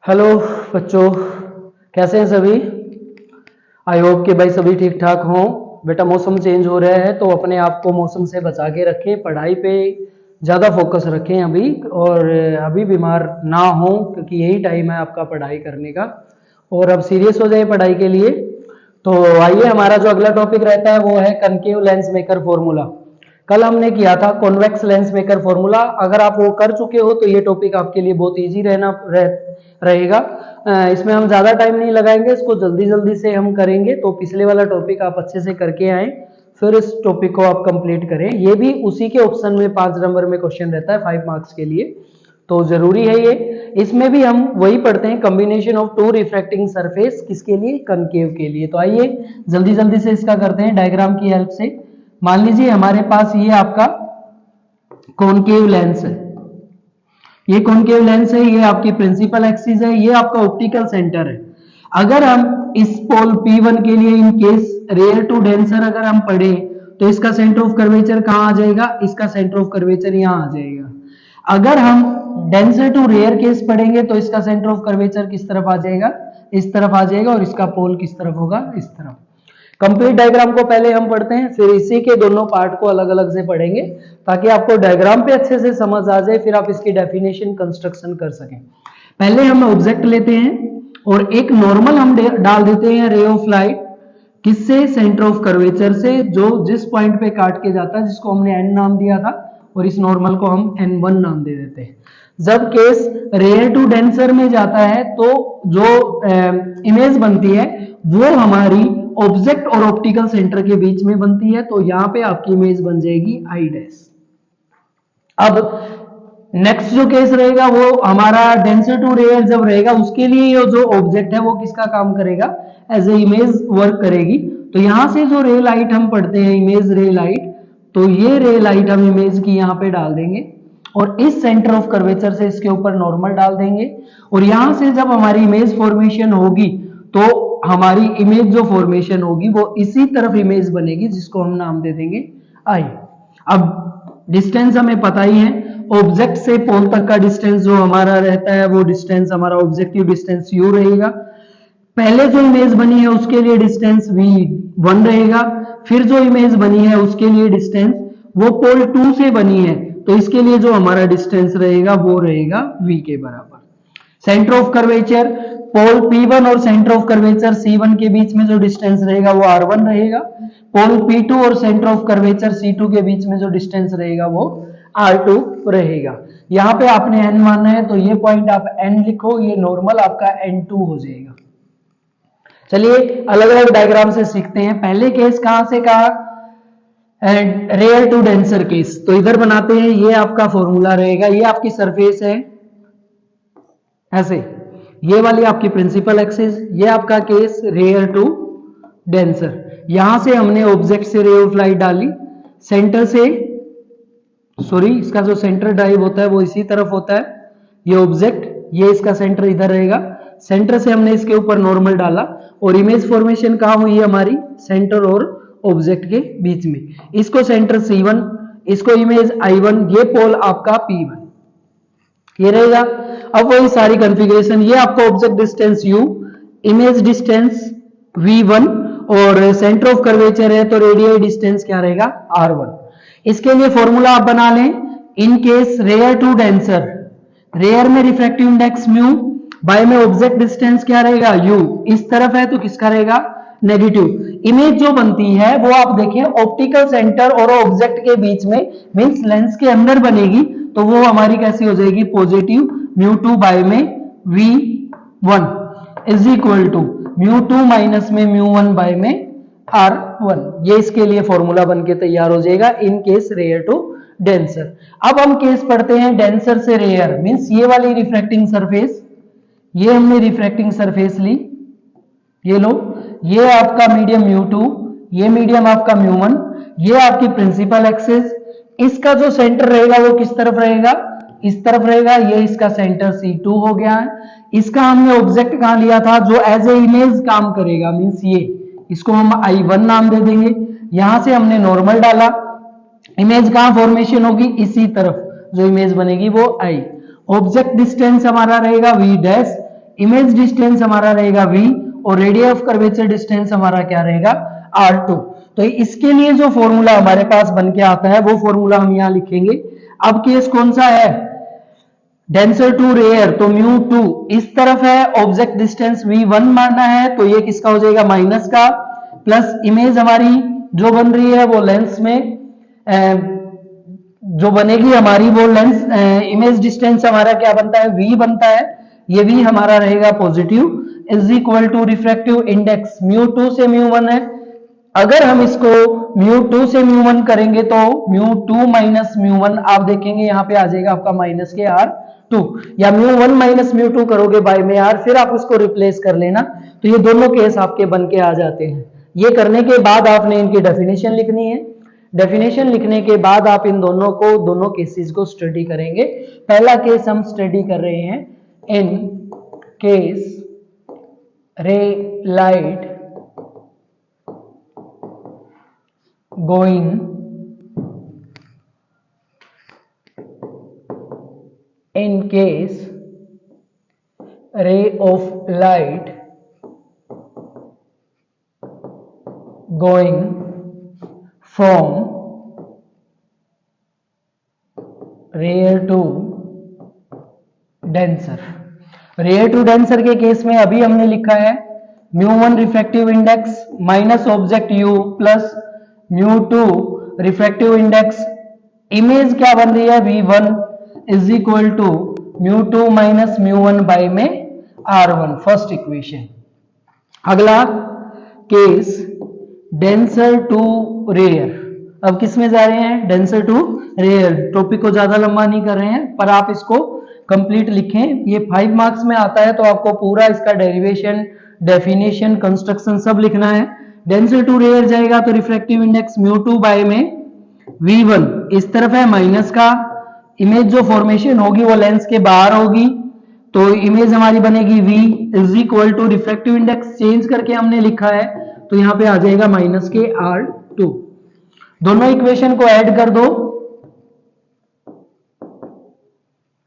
Hello बच्चों, कैसे हैं सभी। आई होप कि भाई सभी ठीक ठाक हों। बेटा मौसम चेंज हो रहा है तो अपने आप को मौसम से बचा के रखें, पढ़ाई पे ज़्यादा फोकस रखें अभी, और अभी बीमार ना हो क्योंकि यही टाइम है आपका पढ़ाई करने का। और अब सीरियस हो जाए पढ़ाई के लिए। तो आइए, हमारा जो अगला टॉपिक रहता है वो है कनकेव लेंस मेकर फॉर्मूला। कल हमने किया था कॉन्वेक्स लेंस मेकर फॉर्मूला। अगर आप वो कर चुके हो तो ये टॉपिक आपके लिए बहुत इजी रहेगा। इसमें हम ज़्यादा टाइम नहीं लगाएंगे, इसको जल्दी जल्दी से हम करेंगे। तो पिछले वाला टॉपिक आप अच्छे से करके आए, फिर इस टॉपिक को आप कंप्लीट करें। ये भी उसी के ऑप्शन में 5 नंबर में क्वेश्चन रहता है 5 मार्क्स के लिए, तो जरूरी है ये। इसमें भी हम वही पढ़ते हैं, combination of two refracting surface, किसके लिए, कनकेव के लिए। तो आइए जल्दी जल्दी से इसका करते हैं डायग्राम की हेल्प से। मान लीजिए हमारे पास ये आपका कॉनकेव लेंस है, ये कॉनकेव लेंस है, ये आपकी प्रिंसिपल एक्सिस है, ये आपका ऑप्टिकल सेंटर है। अगर हम इस पोल P1 के लिए in case rare to denser अगर हम पढ़े तो इसका सेंटर ऑफ कर्वेचर कहां आ जाएगा, इसका सेंटर ऑफ कर्वेचर यहां आ जाएगा। अगर हम डेंसर टू रेयर केस पढ़ेंगे तो इसका सेंटर ऑफ कर्वेचर किस तरफ आ जाएगा, इस तरफ आ जाएगा, और इसका पोल किस तरफ होगा, इस तरफ। कंप्लीट डायग्राम को पहले हम पढ़ते हैं, फिर इसी के दोनों पार्ट को अलग अलग से पढ़ेंगे ताकि आपको डायग्राम पे अच्छे से समझ आ जाए, फिर आप इसकी डेफिनेशन कंस्ट्रक्शन कर सकें। पहले हम ऑब्जेक्ट लेते हैं और एक नॉर्मल हम डाल देते हैं रे ऑफ लाइट, किससे, सेंटर ऑफ कर्वेचर से, जो जिस पॉइंट पे काट के जाता है, जिसको हमने n नाम दिया था, और इस नॉर्मल को हम n1 नाम दे देते हैं। जब केस रेयर टू डेंसर में जाता है तो जो इमेज बनती है वो हमारी ऑब्जेक्ट और ऑप्टिकल सेंटर के बीच में बनती है, तो यहां पे आपकी इमेज बन जाएगी आई डैश। अब नेक्स्ट जो केस रहेगा वो हमारा डेंसर टू रेयर जब रहेगा, उसके लिए ये जो ऑब्जेक्ट है वो किसका काम करेगा, एज ए इमेज वर्क करेगी। तो यहां से जो रे लाइट हम पढ़ते हैं, इमेज रे लाइट, तो ये रे लाइट हम इमेज की यहां पे डाल देंगे और इस सेंटर ऑफ कर्वेचर से इसके ऊपर नॉर्मल डाल देंगे। और यहां से जब हमारी इमेज फॉर्मेशन होगी तो हमारी इमेज जो फॉर्मेशन होगी वो इसी तरफ इमेज बनेगी, जिसको हम नाम दे देंगे आई। अब डिस्टेंस हमें पता ही है, ऑब्जेक्ट से पोल तक का डिस्टेंस जो हमारा रहता है वो डिस्टेंस हमारा ऑब्जेक्टिव डिस्टेंस u रहेगा। पहले जो इमेज बनी है उसके लिए डिस्टेंस v1 रहेगा, फिर जो इमेज बनी है उसके लिए डिस्टेंस, वो पोल 2 से बनी है तो इसके लिए जो हमारा डिस्टेंस रहेगा वो रहेगा v के बराबर। Centre of curvature pole P1 और सेंटर ऑफ कर्वेचर C1 के बीच में जो डिस्टेंस रहेगा वो R1 रहेगा। पोल P2 और सेंटर ऑफ कर्वेचर C2 के बीच में जो डिस्टेंस रहेगा वो R2 रहेगा। यहाँ पे आपने n माना है तो ये पॉइंट आप n लिखो, ये नॉर्मल आपका n2 हो जाएगा। चलिए अलग अलग डायग्राम से सीखते हैं। पहले केस कहां से कहा, रेयर टू डेंसर केस, तो इधर बनाते हैं। ये आपका फॉर्मूला रहेगा, ये आपकी सरफेस है ऐसे, ये वाली आपकी प्रिंसिपल एक्सिस, ये आपका केस रेयर टू डेंसर। यहां से हमने ऑब्जेक्ट से रे ऑफ लाइट डाली, सेंटर से, सॉरी इसका जो सेंटर ड्राइव होता है वो इसी तरफ होता है, ये ऑब्जेक्ट, ये इसका सेंटर इधर रहेगा। सेंटर से हमने इसके ऊपर नॉर्मल डाला और इमेज फॉर्मेशन कहां हुई हमारी, सेंटर और ऑब्जेक्ट के बीच में। इसको सेंटर C1, इसको इमेज I1, ये पोल आपका P1, ये रहेगा। अब वही सारी कॉन्फ़िगरेशन, ये आपका object distance u, image distance v1, और सेंटर ऑफ कर्वेचर है तो रेडियल डिस्टेंस क्या रहेगा, r1। इसके लिए फॉर्मूला आप बना लें, in case rare to denser, rare में रिफ्रैक्टिव इंडेक्स म्यू, बाय में ऑब्जेक्ट डिस्टेंस क्या रहेगा u, इस तरफ है तो किसका रहेगा, नेगेटिव। इमेज जो बनती है वो आप देखें ऑप्टिकल सेंटर और ऑब्जेक्ट के बीच में, मींस लेंस के अंदर बनेगी, तो वो हमारी कैसी हो जाएगी, पॉजिटिव μ2 बाय में v1 is equal to μ2 minus में μ1 बाय में r1। ये इसके लिए फॉर्मूला बन के तैयार हो जाएगा in case rare to denser. अब हम केस पढ़ते हैं डेंसर से रेयर, मींस ये वाली रिफ्रैक्टिंग सरफेस, ये हमने रिफ्रैक्टिंग सरफेस ली, ये लो, ये आपका मीडियम μ2, ये मीडियम आपका μ1, ये आपकी प्रिंसिपल एक्सिस, इसका जो सेंटर रहेगा वो किस तरफ रहेगा, इस तरफ रहेगा, ये इसका सेंटर C2 हो गया है। इसका हमने ऑब्जेक्ट कहां लिया था जो एज ए इमेज काम करेगा, मींस ये, इसको हम I1 नाम दे देंगे। यहां से हमने नॉर्मल डाला, इमेज कहां फॉर्मेशन होगी, इसी तरफ जो इमेज बनेगी वो I। ऑब्जेक्ट डिस्टेंस हमारा रहेगा v डैश, इमेज डिस्टेंस हमारा रहेगा v और रेडियस ऑफ कर्वेचर डिस्टेंस हमारा क्या रहेगा r2। तो इसके लिए जो फॉर्मूला हमारे पास बन के आता है वो फॉर्मूला हम यहां लिखेंगे। अब केस कौन सा है, डेंसर टू रेयर, तो μ2 इस तरफ है, ऑब्जेक्ट डिस्टेंस v1 मानना है, तो ये किसका हो जाएगा माइनस का, प्लस इमेज हमारी जो बन रही है वो लेंस में जो बनेगी हमारी वो लेंस इमेज डिस्टेंस हमारा क्या बनता है v बनता है, ये भी हमारा रहेगा positive, is equal to refractive index μ2 से μ1 है। अगर हम इसको μ2 से μ1 करेंगे तो μ2 माइनस μ1 आप देखेंगे यहां पे आ जाएगा आपका माइनस के r2, या μ1 माइनस μ2 करोगे बाय में r, फिर आप उसको रिप्लेस कर लेना, तो ये दोनों केस आपके बन के आ जाते हैं। ये करने के बाद आपने इनकी डेफिनेशन लिखनी है। डेफिनेशन लिखने के बाद आप इन दोनों केसेस को स्टडी करेंगे। पहला केस हम स्टडी कर रहे हैं, इन केस रे light going in case ray of light going from rare to denser। Rare to denser के केस में अभी हमने लिखा है μ1 refractive index minus object u plus μ2 refractive index, image क्या बन रही है v1 is equal to μ2 minus μ1 by में r1, फर्स्ट इक्वेशन। अगला केस डेंसर टू रेयर, अब किस में जा रहे हैं, डेंसर टू रेयर। टॉपिक को ज्यादा लंबा नहीं कर रहे हैं पर आप इसको कंप्लीट लिखें, ये 5 मार्क्स में आता है तो आपको पूरा इसका डेरिवेशन, डेफिनेशन, कंस्ट्रक्शन सब लिखना है। डेंसर टू रेयर जाएगा तो रिफ्रैक्टिव इंडेक्स μ2 बाय में v1 इस तरफ है माइनस का, इमेज जो फॉर्मेशन होगी वो लेंस के बाहर होगी, तो इमेज हमारी बनेगी v is equal to refractive index change करके हमने लिखा है तो यहां पे आ जाएगा माइनस के r2। दोनों इक्वेशन को ऐड कर दो,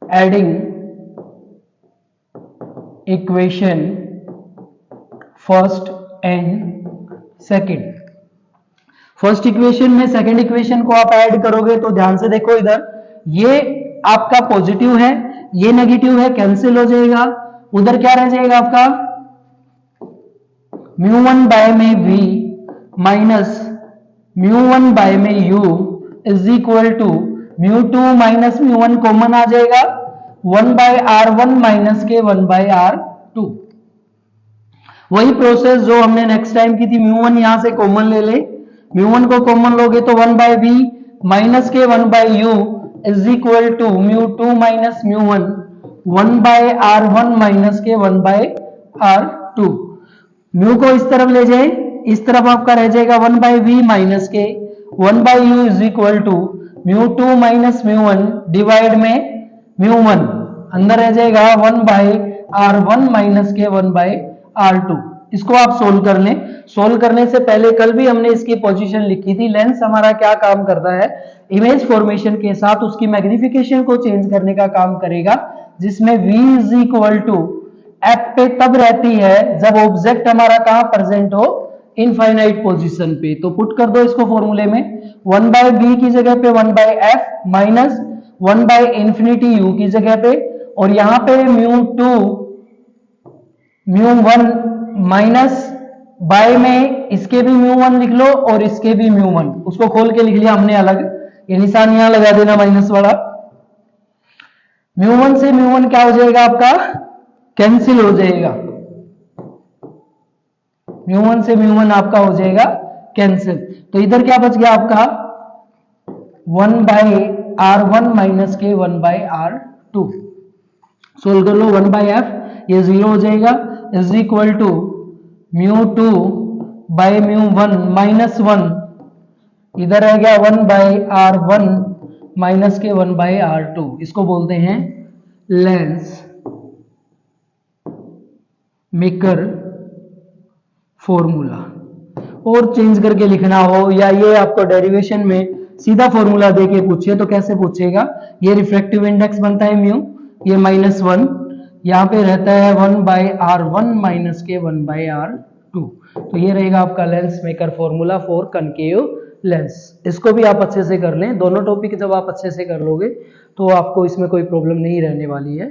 adding equation first and second. First equation में सेकंड इक्वेशन को आप ऐड करोगे तो ध्यान से देखो इधर, ये आपका पॉजिटिव है, ये नेगेटिव है, कैंसिल हो जाएगा, उधर क्या रह जाएगा आपका μ1 बाय में v माइनस μ1 बाय में u is equal to μ2 minus μ1 common आ जाएगा, 1 बाय r1 माइनस के 1 बाय r2। वही प्रोसेस जो हमने नेक्स्ट टाइम की थी, μ1 यहां से कॉमन ले ले, μ1 को कॉमन लोगे तो 1 बाय v माइनस के 1 by u is equal to μ2 minus μ1 1 by r1 minus के 1 बाय r2। म्यू को इस तरफ ले जाए, इस तरफ आपका रह जाएगा 1 बाय v माइनस के 1 by u is equal to μ2 minus μ1 divide में μ1, अंदर रह जाएगा 1 बाय r1 माइनस के 1 बाय r2। इसको आप सोल्व कर लें। सोल्व करने से पहले कल भी हमने इसकी पोजीशन लिखी थी, लेंस हमारा क्या काम करता है, इमेज फॉर्मेशन के साथ उसकी मैग्निफिकेशन को चेंज करने का काम करेगा, जिसमें v is equal to f पे तब रहती है जब ऑब्जेक्ट हमारा कहां प्रेजेंट हो, इनफाइनाइट पोजीशन पे। तो पुट कर दो इसको फॉर्मूले में, 1 बाय b की जगह पे 1 by f minus 1 by infinity u की जगह पे, और यहां पे μ2 μ1 माइनस बाय में इसके भी μ1 लिख लो और इसके भी μ1, उसको खोल के लिख लिया हमने अलग, ये निशान यहां लगा देना माइनस वाला। μ1 से μ1 क्या हो जाएगा आपका, कैंसिल हो जाएगा, μ1 से μ1 आपका हो जाएगा कैंसिल। तो इधर क्या बच गया आपका 1 बाय r1 माइनस के 1 बाय r2। सोल्व कर लो, 1 बाय f ये 0 हो जाएगा, is equal to μ2 by μ1 minus 1, इधर रह गया 1 बाय r1 माइनस के 1 बाय r2। इसको बोलते हैं लेंस मेकर फॉर्मूला। और चेंज करके लिखना हो या ये आपको डेरिवेशन में सीधा फॉर्मूला देके पूछे तो कैसे पूछेगा, ये रिफ्रैक्टिव इंडेक्स बनता है म्यू, ये -1, यहाँ पे रहता है 1/r1 माइनस के 1/r2। तो ये रहेगा आपका lens maker formula for concave lens. इसको भी आप अच्छे से कर लें, दोनों टॉपिक जब आप अच्छे से कर लोगे तो आपको इसमें कोई प्रॉब्लम नहीं रहने वाली है।